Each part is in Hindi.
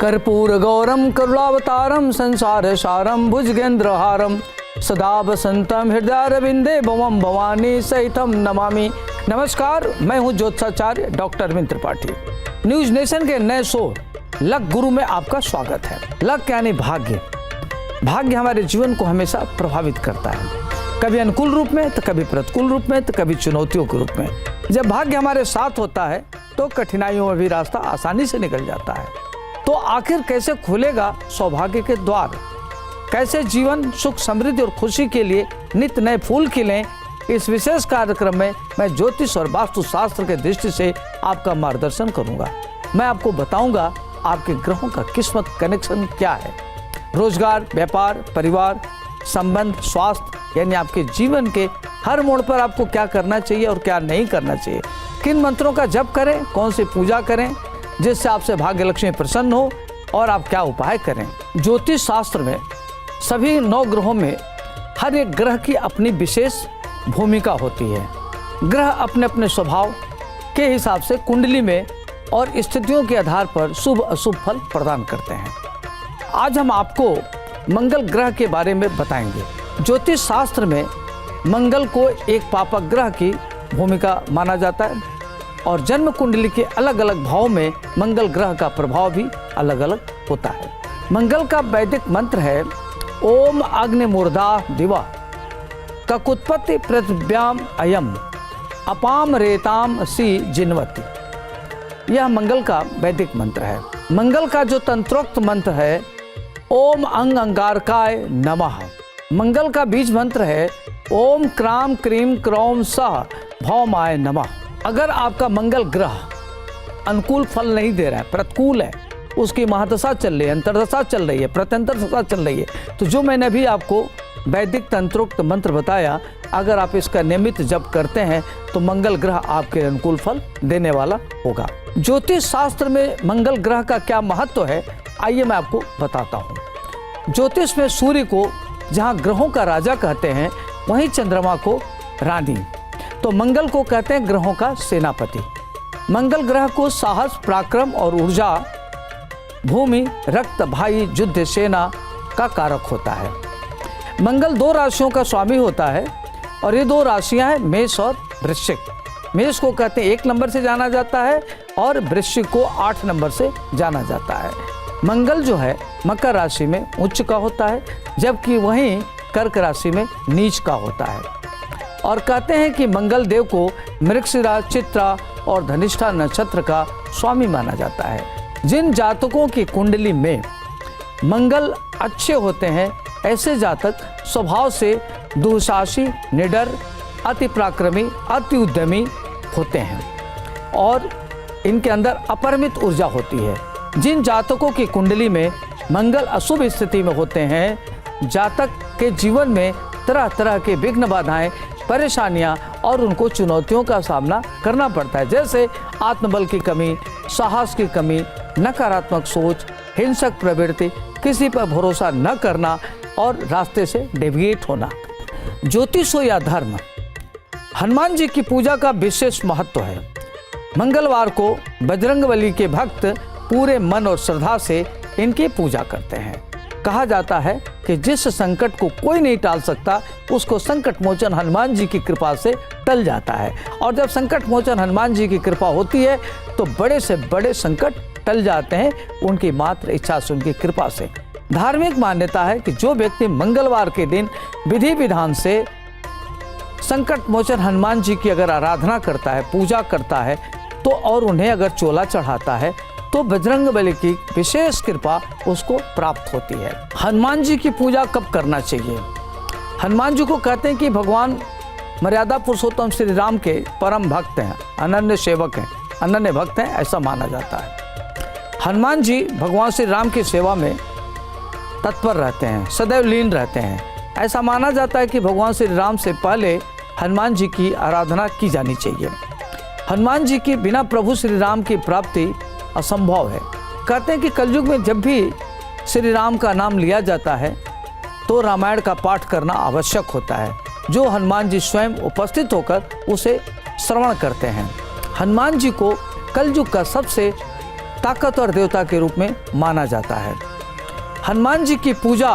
कर्पूरगौरम करुणावतारम संसार सारम भुजगेंद्रहारम सदा वसंतम हृदयारविंदे भवम भवानी सहितम नमामि। नमस्कार, मैं हूं ज्योतिषाचार्य doctor Arvind Tripathi. News nation के नए शो लक गुरु में आपका स्वागत है। लक यानी भाग्य। भाग्य हमारे जीवन को हमेशा प्रभावित करता है, कभी अनुकूल रूप में तो कभी प्रतिकूल रूप में तो कभी चुनौतियों के रूप में। जब भाग्य हमारे साथ होता है तो कठिनाइयों में भी रास्ता आसानी से निकल जाता है। तो आखिर कैसे खुलेगा सौभाग्य के द्वार, कैसे जीवन सुख समृद्धि और खुशी के लिए नित्य नए फूल खिलें, इस विशेष कार्यक्रम में मैं ज्योतिष और वास्तु शास्त्र के दृष्टि से आपका मार्गदर्शन करूंगा। मैं आपको बताऊंगा आपके ग्रहों का किस्मत कनेक्शन क्या है। रोजगार, व्यापार, परिवार, संबंध, स्वास्थ्य यानी आपके जीवन के हर मोड़ पर आपको क्या करना चाहिए और क्या नहीं करना चाहिए। किन मंत्रों का जप करें, कौन सी पूजा करें जिससे आपसे भाग्य लक्ष्मी प्रसन्न हो, और आप क्या उपाय करें। ज्योतिष शास्त्र में सभी 9 ग्रहों में हर एक ग्रह की अपनी विशेष भूमिका होती है। ग्रह अपने अपने स्वभाव के हिसाब से कुंडली में और स्थितियों के आधार पर शुभ अशुभ फल प्रदान करते हैं। आज हम आपको मंगल ग्रह के बारे में बताएंगे। ज्योतिष शास्त्र में मंगल को एक पापक ग्रह की भूमिका माना जाता है और जन्म कुंडली के अलग अलग भावों में मंगल ग्रह का प्रभाव भी अलग अलग होता है। मंगल का वैदिक मंत्र है ओम अग्नि मूर्धा दिवा ककुत्पत्ति पृथिव्याम अयम अपाम रेताम सी जिन्वती। यह मंगल का वैदिक मंत्र है। मंगल का जो तंत्रोक्त मंत्र है ओम अंग अंगारकाय नमः। मंगल का बीज मंत्र है ओम क्राम क्रीम क्रौम सह भौमाय नमः। अगर आपका मंगल ग्रह अनुकूल फल नहीं दे रहा है, प्रतिकूल है, उसकी महादशा चल रही है, अंतरदशा चल रही है, प्रत्यंतर दशा चल रही है, तो जो मैंने अभी आपको वैदिक तंत्रोक्त मंत्र बताया, अगर आप इसका नियमित जप करते हैं तो मंगल ग्रह आपके अनुकूल फल देने वाला होगा। ज्योतिष शास्त्र में मंगल ग्रह का क्या महत्व है, आइए मैं आपको बताता हूँ। ज्योतिष में सूर्य को जहाँ ग्रहों का राजा कहते हैं, वहीं चंद्रमा को रानी, तो मंगल को कहते हैं ग्रहों का सेनापति। मंगल ग्रह को साहस, पराक्रम और ऊर्जा, भूमि, रक्त, भाई, युद्ध, सेना का कारक होता है। मंगल 2 राशियों का स्वामी होता है और ये 2 राशियां हैं मेष और वृश्चिक। मेष को कहते हैं 1 नंबर से जाना जाता है और वृश्चिक को 8 नंबर से जाना जाता है। मंगल जो है मकर राशि में उच्च का होता है, जबकि वहीं कर्क राशि में नीच का होता है। और कहते हैं कि मंगल देव को मृगशिरा, चित्रा और धनिष्ठा नक्षत्र का स्वामी माना जाता है। जिन जातकों की कुंडली में मंगल अच्छे होते हैं, ऐसे जातक स्वभाव से दुस्साहसी, निडर, अति पराक्रमी, अति उद्यमी होते हैं और इनके अंदर अपरिमित ऊर्जा होती है। जिन जातकों की कुंडली में मंगल अशुभ स्थिति में होते हैं, जातक के जीवन में तरह तरह के विघ्न, बाधाएं, परेशानियां और उनको चुनौतियों का सामना करना पड़ता है, जैसे आत्मबल की कमी, साहस की कमी, नकारात्मक सोच, हिंसक प्रवृत्ति, किसी पर भरोसा न करना और रास्ते से डेविएट होना। ज्योतिष हो या धर्म, हनुमान जी की पूजा का विशेष महत्व है। मंगलवार को बजरंगबली के भक्त पूरे मन और श्रद्धा से इनकी पूजा करते हैं। कहा जाता है कि जिस संकट को कोई नहीं टाल सकता, उसको संकट मोचन हनुमान जी की कृपा से टल जाता है। और जब संकट मोचन हनुमान जी की कृपा होती है तो बड़े से बड़े संकट टल जाते हैं, उनकी मात्र इच्छा से, उनकी कृपा से। धार्मिक मान्यता है कि जो व्यक्ति मंगलवार के दिन विधि विधान से संकट मोचन हनुमान जी की अगर आराधना करता है, पूजा करता है, तो और उन्हें अगर चोला चढ़ाता है, तो बजरंगबली की विशेष कृपा उसको प्राप्त होती है। हनुमान जी की पूजा कब करना चाहिए? हनुमान जी को कहते हैं कि भगवान मर्यादा पुरुषोत्तम श्री राम के परम भक्त हैं, अनन्य सेवक हैं, अनन्य भक्त हैं, ऐसा माना जाता है। हनुमान जी भगवान श्री राम की सेवा में तत्पर रहते हैं, सदैव लीन रहते हैं। ऐसा माना जाता है कि भगवान श्री राम से पहले हनुमान जी की आराधना की जानी चाहिए। हनुमान जी की बिना प्रभु श्री राम की प्राप्ति असंभव है। कहते हैं कि कलयुग में जब भी श्री राम का नाम लिया जाता है तो रामायण का पाठ करना आवश्यक होता है, जो हनुमान जी स्वयं उपस्थित होकर उसे श्रवण करते हैं। हनुमान जी को कलयुग का सबसे ताकतवर देवता के रूप में माना जाता है। हनुमान जी की पूजा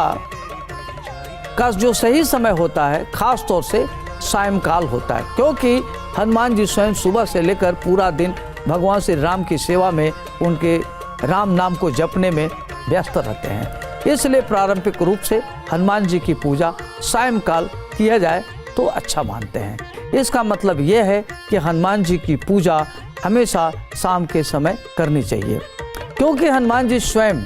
का जो सही समय होता है खास तौर से सायंकाल होता है, क्योंकि हनुमान जी स्वयं सुबह से लेकर पूरा दिन भगवान श्री राम की सेवा में, उनके राम नाम को जपने में व्यस्त रहते हैं। इसलिए पारंपरिक रूप से हनुमान जी की पूजा सायंकाल किया जाए तो अच्छा मानते हैं। इसका मतलब यह है कि हनुमान जी की पूजा हमेशा शाम के समय करनी चाहिए, क्योंकि हनुमान जी स्वयं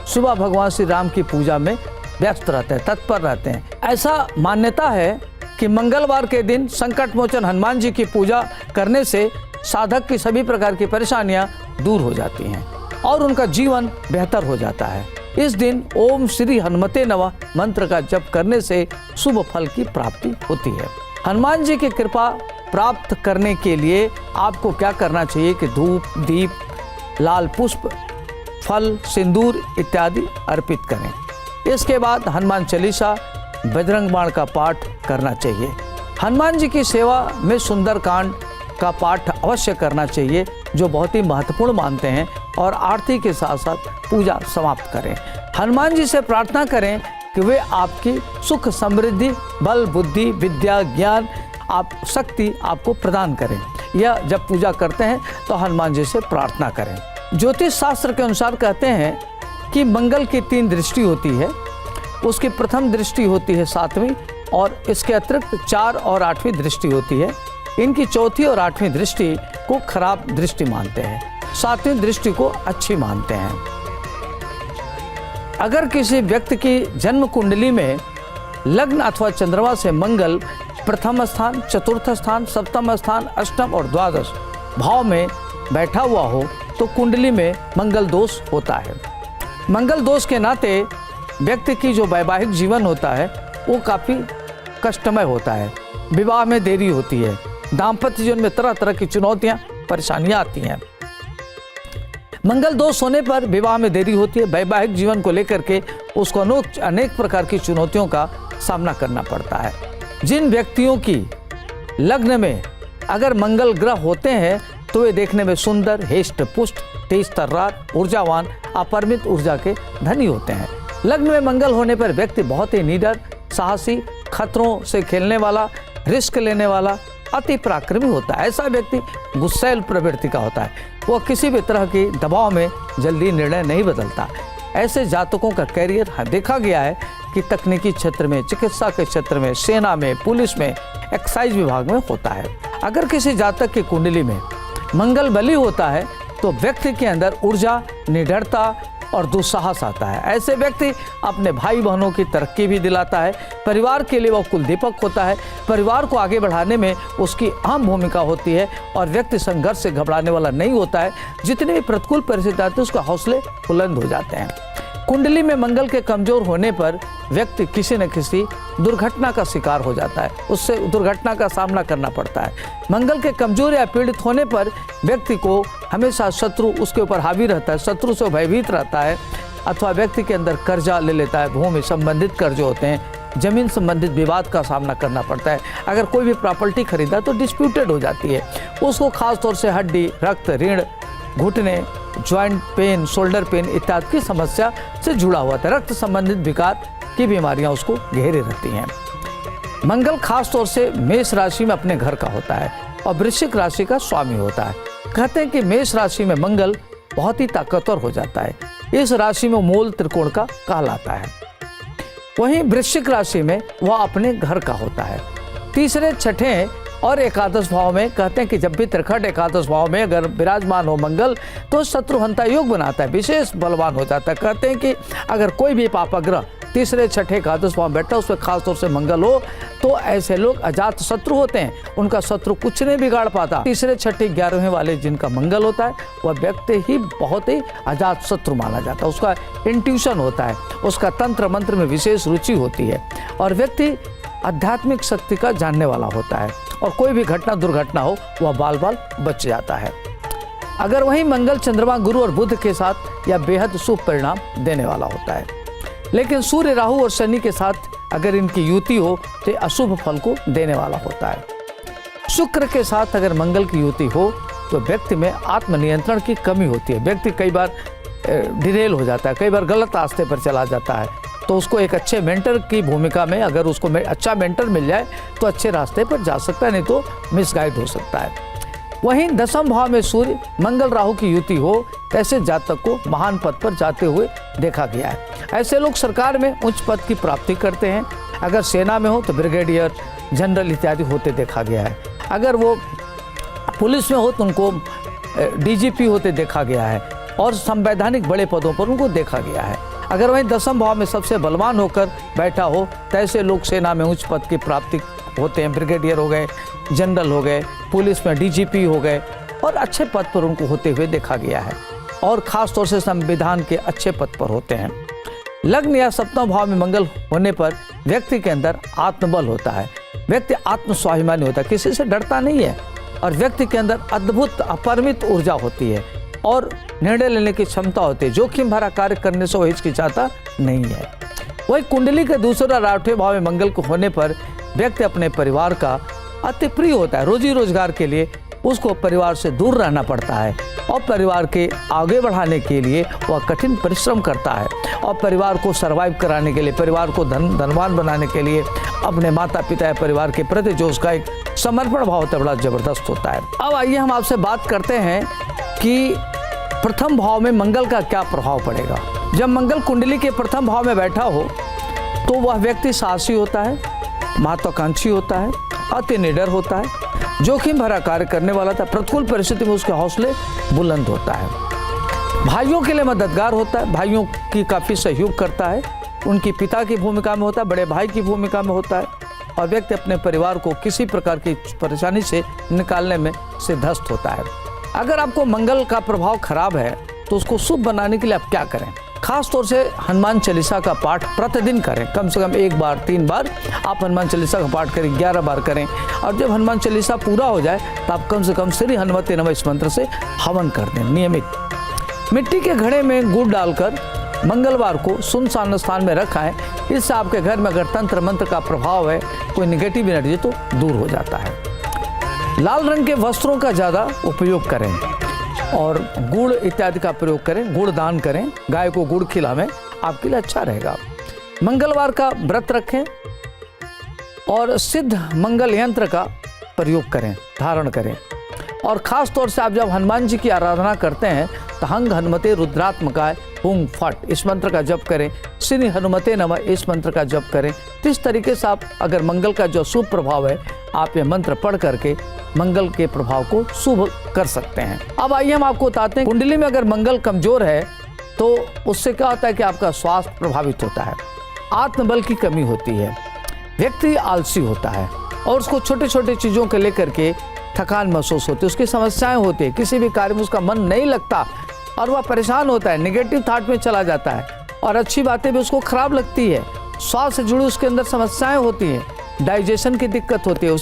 सुबह भगवान श्री राम की पूजा में व्यस्त रहते हैं, तत्पर रहते हैं। ऐसा मान्यता है कि मंगलवार के दिन संकट मोचन हनुमान जी की पूजा करने से साधक की सभी प्रकार की परेशानियां दूर हो जाती हैं और उनका जीवन बेहतर हो जाता है। इस दिन ओम श्री हनुमते नमः मंत्र का जप करने से शुभ फल की प्राप्ति होती है। हनुमान जी की कृपा प्राप्त करने के लिए आपको क्या करना चाहिए कि धूप, दीप, लाल पुष्प, फल, सिंदूर इत्यादि अर्पित करें। इसके बाद हनुमान चालीसा, बजरंग बाण का पाठ करना चाहिए। हनुमान जी की सेवा में सुंदरकांड का पाठ अवश्य करना चाहिए, जो बहुत ही महत्वपूर्ण मानते हैं, और आरती के साथ साथ पूजा समाप्त करें। हनुमान जी से प्रार्थना करें कि वे आपकी सुख, समृद्धि, बल, बुद्धि, विद्या, ज्ञान, शक्ति आपको प्रदान करें। यह जब पूजा करते हैं तो हनुमान जी से प्रार्थना करें। ज्योतिष शास्त्र के अनुसार कहते हैं कि मंगल की 3 दृष्टि होती है। उसकी प्रथम दृष्टि होती है 7वीं, और इसके अतिरिक्त 4 और 8वीं दृष्टि होती है। इनकी 4थी और 8वीं दृष्टि को खराब दृष्टि मानते हैं, 7वीं दृष्टि को अच्छी मानते हैं। अगर किसी व्यक्ति की जन्म कुंडली में लग्न अथवा चंद्रमा से मंगल प्रथम स्थान, चतुर्थ स्थान, सप्तम स्थान, अष्टम और द्वादश भाव में बैठा हुआ हो तो कुंडली में मंगल दोष होता है। मंगल दोष के नाते व्यक्ति की जो वैवाहिक जीवन होता है वो काफ़ी कष्टमय होता है, विवाह में देरी होती है, दाम्पत्य जीवन में तरह तरह की चुनौतियां, परेशानियां आती हैं। मंगल दोष होने पर विवाह में देरी होती है, वैवाहिक जीवन को लेकर के उसको अनेक प्रकार की चुनौतियों का सामना करना पड़ता है। जिन व्यक्तियों की लग्न में अगर मंगल ग्रह होते हैं तो वे देखने में सुंदर, हेष्ट पुष्ट, तेज तर्रार, ऊर्जावान, अपरिमित ऊर्जा के धनी होते हैं। लग्न में मंगल होने पर व्यक्ति बहुत ही निडर, साहसी, खतरों से खेलने वाला, रिस्क लेने वाला, अति पराक्रमी होता है। ऐसा व्यक्ति गुस्सैल प्रवृत्ति का होता है, वो किसी भी तरह के दबाव में जल्दी निर्णय नहीं बदलता। ऐसे जातकों का कैरियर देखा गया है कि तकनीकी क्षेत्र में, चिकित्सा के क्षेत्र में, सेना में, पुलिस में, एक्साइज विभाग में होता है। अगर किसी जातक की कुंडली में मंगल बली होता है तो व्यक्ति के अंदर ऊर्जा, निडरता और दुस्साहस आता है। ऐसे व्यक्ति अपने भाई बहनों की तरक्की भी दिलाता है, परिवार के लिए वह कुलदीपक होता है, परिवार को आगे बढ़ाने में उसकी अहम भूमिका होती है और व्यक्ति संघर्ष से घबराने वाला नहीं होता है। जितनी भी प्रतिकूल परिस्थिति आती है उसके हौसले बुलंद हो जाते हैं। कुंडली में मंगल के कमजोर होने पर व्यक्ति किसी न किसी दुर्घटना का शिकार हो जाता है, उससे दुर्घटना का सामना करना पड़ता है। मंगल के कमजोर या पीड़ित होने पर व्यक्ति को हमेशा शत्रु उसके ऊपर हावी रहता है, शत्रु से भयभीत रहता है, अथवा व्यक्ति के अंदर कर्जा ले लेता है, भूमि संबंधित कर्ज होते हैं, जमीन संबंधित विवाद का सामना करना पड़ता है। अगर कोई भी प्रॉपर्टी खरीदा तो डिस्प्यूटेड हो जाती है, उसको खास तौर से हड्डी, रक्त, रीढ़, घुटने, ज्वाइंट पेन, शोल्डर पेन इत्यादि की समस्या से जुड़ा हुआ था। रक्त संबंधित विकार की बीमारियां उसको घेरे रहती हैं। मंगल खास तौर से मेष राशि में अपने घर का होता है और वृश्चिक राशि का स्वामी होता है। कहते हैं कि मेष राशि में मंगल बहुत ही ताकतवर हो जाता है, इस राशि में मूल त्रिकोण का कहलाता है। वहीं वृश्चिक राशि में वह अपने घर का होता है। तीसरे, छठे और एकादश भाव में कहते हैं कि जब भी त्रिखट एकादश भाव में अगर विराजमान हो मंगल तो शत्रुहंता योग बनाता है, विशेष बलवान हो जाता है। कहते हैं कि अगर कोई भी पापग्रह तीसरे, छठे, एकादश भाव में बैठा उसमें खास तौर से मंगल हो तो ऐसे लोग अजात शत्रु होते हैं, उनका शत्रु कुछ नहीं बिगाड़ पाता। तीसरे, छठे, 11वें वाले जिनका मंगल होता है वह व्यक्ति ही बहुत ही अजात शत्रु माना जाता है। उसका इंट्यूशन होता है, उसका तंत्र मंत्र में विशेष रुचि होती है और व्यक्ति आध्यात्मिक शक्ति का जानने वाला होता है और कोई भी घटना दुर्घटना हो वह बाल बाल बच जाता है। अगर वहीं मंगल, चंद्रमा, गुरु और बुध के साथ यह बेहद शुभ परिणाम देने वाला होता है। लेकिन सूर्य, राहु और शनि के साथ अगर इनकी युति हो तो अशुभ फल को देने वाला होता है। शुक्र के साथ अगर मंगल की युति हो तो व्यक्ति में आत्मनियंत्रण की कमी होती है। व्यक्ति कई बार डिरेल हो जाता है, कई बार गलत रास्ते पर चला जाता है। तो उसको एक अच्छे मेंटर की भूमिका में, अगर उसको अच्छा मेंटर मिल जाए तो अच्छे रास्ते पर जा सकता है, नहीं तो मिसगाइड हो सकता है। वहीं 10वें भाव में सूर्य मंगल राहु की युति हो, ऐसे जातक को महान पद पर जाते हुए देखा गया है। ऐसे लोग सरकार में उच्च पद की प्राप्ति करते हैं। अगर सेना में हो तो ब्रिगेडियर, जनरल इत्यादि होते देखा गया है। अगर वो पुलिस में हो तो उनको डीजीपी होते देखा गया है और संवैधानिक बड़े पदों पर उनको देखा गया है। अगर वहीं 10वें भाव में सबसे बलवान होकर बैठा हो तो ऐसे लोग सेना में उच्च पद की प्राप्ति होते हैं। ब्रिगेडियर हो गए, जनरल हो गए, पुलिस में डीजीपी हो गए और अच्छे पद पर उनको होते हुए देखा गया है और ख़ास तौर से संविधान के अच्छे पद पर होते हैं। लग्न या 7वें भाव में मंगल होने पर व्यक्ति के अंदर आत्मबल होता है। व्यक्ति आत्मस्वाभिमानी होता है, किसी से डरता नहीं है और व्यक्ति के अंदर अद्भुत अपरिमित ऊर्जा होती है और निर्णय लेने की क्षमता होती है। जोखिम भरा कार्य करने से वो हिचकिचाता नहीं है। वही कुंडली के दूसरा और 8वें भाव में मंगल को होने पर व्यक्ति अपने परिवार का अति प्रिय होता है। रोजी रोजगार के लिए उसको परिवार से दूर रहना पड़ता है और परिवार के आगे बढ़ाने के लिए वह कठिन परिश्रम करता है और परिवार को सर्वाइव कराने के लिए, परिवार को धनवान बनाने के लिए अपने माता पिता या परिवार के प्रति जो उसका एक समर्पण भाव होता है बड़ा जबरदस्त होता है। अब आइए हम आपसे बात करते हैं कि प्रथम भाव में मंगल का क्या प्रभाव पड़ेगा। जब मंगल कुंडली के प्रथम भाव में बैठा हो तो वह व्यक्ति साहसी होता है, महत्वाकांक्षी होता है, अति निडर होता है, जोखिम भरा कार्य करने वाला था। प्रतिकूल परिस्थिति में उसके हौसले बुलंद होता है। भाइयों के लिए मददगार होता है, भाइयों की काफ़ी सहयोग करता है, उनकी पिता की भूमिका में होता है, बड़े भाई की भूमिका में होता है और व्यक्ति अपने परिवार को किसी प्रकार की परेशानी से निकालने में सिद्धस्त होता है। अगर आपको मंगल का प्रभाव खराब है तो उसको शुभ बनाने के लिए आप क्या करें? खास तौर से हनुमान चालीसा का पाठ प्रतिदिन करें, कम से कम 1 बार 3 बार आप हनुमान चालीसा का पाठ करें, 11 बार करें और जब हनुमान चालीसा पूरा हो जाए तो आप कम से कम श्री हनुमते नमः इस मंत्र से हवन कर दें नियमित। मिट्टी के घड़े में गुड़ डालकर मंगलवार को सुनसान स्थान में रखाएं। इससे आपके घर में अगर तंत्र मंत्र का प्रभाव है, कोई निगेटिव एनर्जी तो दूर हो जाता है। लाल रंग के वस्त्रों का ज़्यादा उपयोग करें और गुड़ इत्यादि का प्रयोग करें, गुड़ दान करें, गाय को गुड़ खिलावें, आपके लिए अच्छा रहेगा। मंगलवार का व्रत रखें और सिद्ध मंगल यंत्र का प्रयोग करें, धारण करें और ख़ास तौर से आप जब हनुमान जी की आराधना करते हैं तो हंग हनुमते रुद्रात्मकाय हुम फट इस मंत्र का जप करें, श्री हनुमते नमः इस मंत्र का जप करें। इस तरीके से आप अगर मंगल का जो शुभ प्रभाव है आप ये मंत्र पढ़ करके मंगल के प्रभाव को शुभ कर सकते हैं। अब आइए हम आपको बताते हैं कुंडली में अगर मंगल कमजोर है तो उससे क्या होता है कि आपका स्वास्थ्य प्रभावित होता है, आत्मबल की कमी होती है, व्यक्ति आलसी होता है और उसको छोटे छोटे चीज़ों को लेकर के थकान महसूस होती है, उसकी समस्याएं होती है, किसी भी कार्य में उसका मन नहीं लगता और वह परेशान होता है, नेगेटिव थॉट में चला जाता है और अच्छी बातें भी उसको खराब लगती है। स्वास्थ्य से जुड़ी उसके अंदर समस्याएं होती हैं, डाइजेशन की दिक्कत होती है,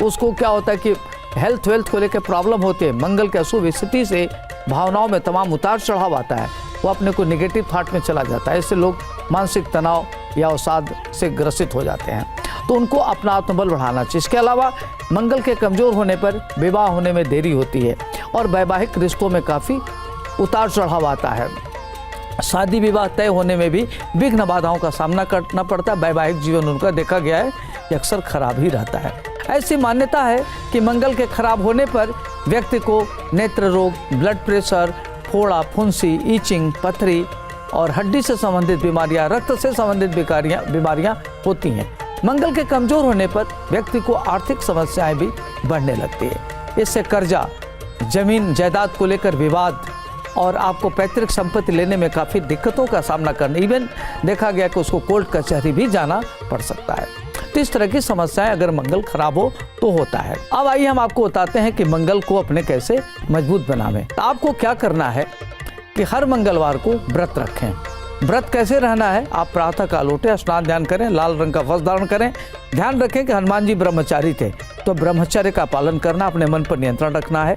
उसको क्या होता है कि हेल्थ वेल्थ को लेकर प्रॉब्लम होती है। मंगल के अशुभ स्थिति से भावनाओं में तमाम उतार चढ़ाव आता है, वो अपने को नेगेटिव थॉट में चला जाता है। इससे लोग मानसिक तनाव या अवसाद से ग्रसित हो जाते हैं, तो उनको अपना आत्मबल बढ़ाना चाहिए। इसके अलावा मंगल के कमज़ोर होने पर विवाह होने में देरी होती है और वैवाहिक रिश्तों में काफ़ी उतार चढ़ाव आता है। शादी विवाह तय होने में भी विघ्न बाधाओं का सामना करना पड़ता है। वैवाहिक जीवन उनका देखा गया है कि अक्सर खराब ही रहता है। ऐसी मान्यता है कि मंगल के खराब होने पर व्यक्ति को नेत्र रोग, ब्लड प्रेशर, फोड़ा, फुंसी, ईचिंग, पथरी और हड्डी से संबंधित बीमारियां, रक्त से संबंधित बीमारियां होती हैं। मंगल के कमज़ोर होने पर व्यक्ति को आर्थिक समस्याएं भी बढ़ने लगती है। इससे कर्जा, जमीन जायदाद को लेकर विवाद और आपको पैतृक संपत्ति लेने में काफ़ी दिक्कतों का सामना करना, इवन देखा गया कि उसको कोर्ट कचहरी भी जाना पड़ सकता है। तो इस तरह की समस्याएं अगर मंगल खराब हो तो होता है। अब आइए हम आपको बताते हैं कि मंगल को अपने कैसे मजबूत बनावें। तो आपको क्या करना है कि हर मंगलवार को व्रत रखें। व्रत कैसे रहना है? आप प्रातः काल उठे, स्नान ध्यान करें, लाल रंग का वस्त्र धारण करें। ध्यान रखें कि हनुमान जी ब्रह्मचारी थे, तो ब्रह्मचर्य का पालन करना, अपने मन पर नियंत्रण रखना है।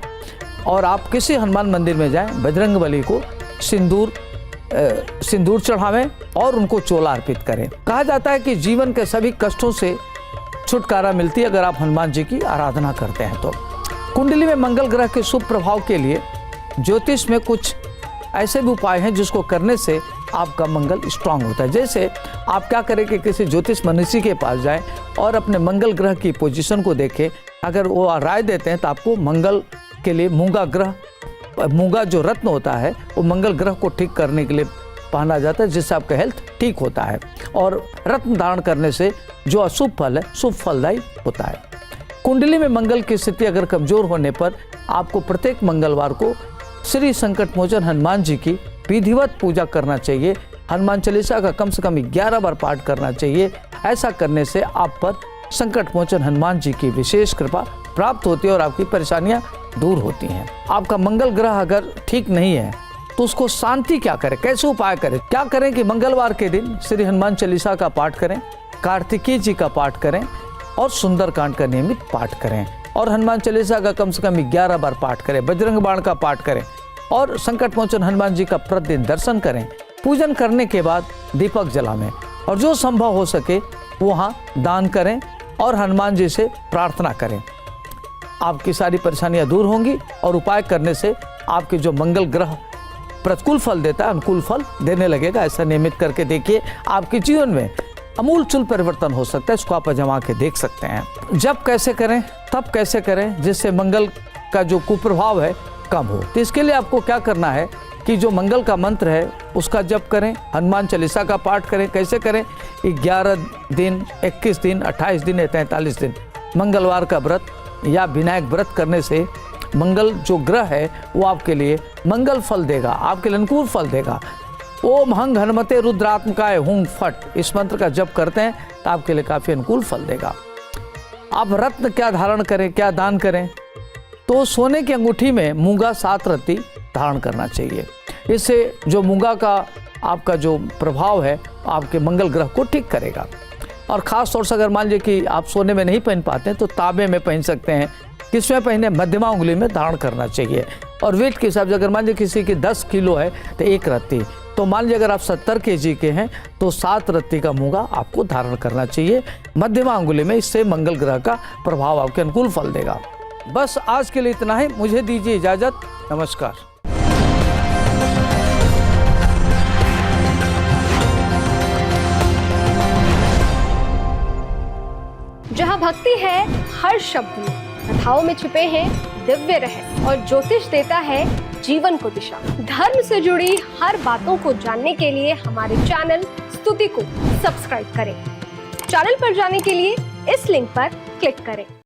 और आप किसी हनुमान मंदिर में जाएं, बजरंगबली को सिंदूर चढ़ावें और उनको चोला अर्पित करें। कहा जाता है कि जीवन के सभी कष्टों से छुटकारा मिलती है अगर आप हनुमान जी की आराधना करते हैं तो। कुंडली में मंगल ग्रह के शुभ प्रभाव के लिए ज्योतिष में कुछ ऐसे भी उपाय हैं जिसको करने से आपका मंगल स्ट्रांग होता है। जैसे आप क्या करें कि किसी ज्योतिष मनीषी के पास जाएं और अपने मंगल ग्रह की पोजीशन को देखें। अगर वो राय देते हैं तो आपको मंगल के लिए मूंगा जो रत्न होता है वो मंगल ग्रह को ठीक करने के लिए पहना जाता है, जिससे आपका हेल्थ ठीक होता है। और रत्न धारण करने से जो अशुभ फल है शुभ फलदायी होता है। कुंडली में मंगल की स्थिति अगर कमजोर होने पर आपको प्रत्येक मंगलवार को श्री संकट मोचन हनुमान जी की विधिवत पूजा करना चाहिए। हनुमान चालीसा का कम से कम 11 बार पाठ करना चाहिए। ऐसा करने से आप पर संकट मोचन हनुमान जी की विशेष कृपा प्राप्त होती है और आपकी परेशानियां दूर होती हैं। आपका मंगल ग्रह अगर ठीक नहीं है तो उसको शांति क्या करें, कैसे उपाय करें? क्या करें कि मंगलवार के दिन श्री हनुमान चालीसा का पाठ करें, कार्तिकेय जी का पाठ करें और सुंदरकांड का नियमित पाठ करें और हनुमान चालीसा का कम से कम 11 बार पाठ करें, बजरंग बाण का पाठ करें और संकट मोचन हनुमान जी का प्रतिदिन दर्शन करें। पूजन करने के बाद दीपक जलाएं और जो संभव हो सके वहाँ दान करें और हनुमान जी से प्रार्थना करें। आपकी सारी परेशानियां दूर होंगी और उपाय करने से आपके जो मंगल ग्रह प्रतिकूल फल देता है अनुकूल फल देने लगेगा। ऐसा नियमित करके देखिए, आपके जीवन में अमूलचूल परिवर्तन हो सकता है। इसको आप आजमा के देख सकते हैं। जब कैसे करें तब कैसे करें जिससे मंगल का जो कुप्रभाव है कम हो। तो इसके लिए आपको क्या करना है कि जो मंगल का मंत्र है उसका जप करें, हनुमान चालीसा का पाठ करें। कैसे करें? 11 दिन, 21 दिन, 28 दिन या 43 दिन मंगलवार का व्रत या विनायक व्रत करने से मंगल जो ग्रह है वो आपके लिए मंगल फल देगा, आपके लिए अनुकूल फल देगा। ओम हंग हनुमते रुद्रात्मकाय हुं फट इस मंत्र का जप करते हैं तो आपके लिए काफ़ी अनुकूल फल देगा। आप रत्न क्या धारण करें, क्या दान करें? तो सोने की अंगूठी में मूंगा 7 रत्ती धारण करना चाहिए। इससे जो मूंगा का आपका जो प्रभाव है आपके मंगल ग्रह को ठीक करेगा। और ख़ास तौर से अगर मान लीजिए कि आप सोने में नहीं पहन पाते हैं तो तांबे में पहन सकते हैं। किसमें पहने? मध्यमा उंगली में धारण करना चाहिए। और वेट के हिसाब से अगर मान लीजिए किसी की 10 किलो है तो 1 रत्ती, तो मान लीजिए अगर आप 70 kg के हैं तो 7 रत्ती का मूंगा आपको धारण करना चाहिए मध्यमा उंगली में। इससे मंगल ग्रह का प्रभाव आपके अनुकूल फल देगा। बस आज के लिए इतना ही। मुझे दीजिए इजाज़त। नमस्कार। जहाँ भक्ति है हर शब्द में, कथाओं में छुपे हैं दिव्य रहस्य और ज्योतिष देता है जीवन को दिशा। धर्म से जुड़ी हर बातों को जानने के लिए हमारे चैनल स्तुति को सब्सक्राइब करें। चैनल पर जाने के लिए इस लिंक पर क्लिक करें।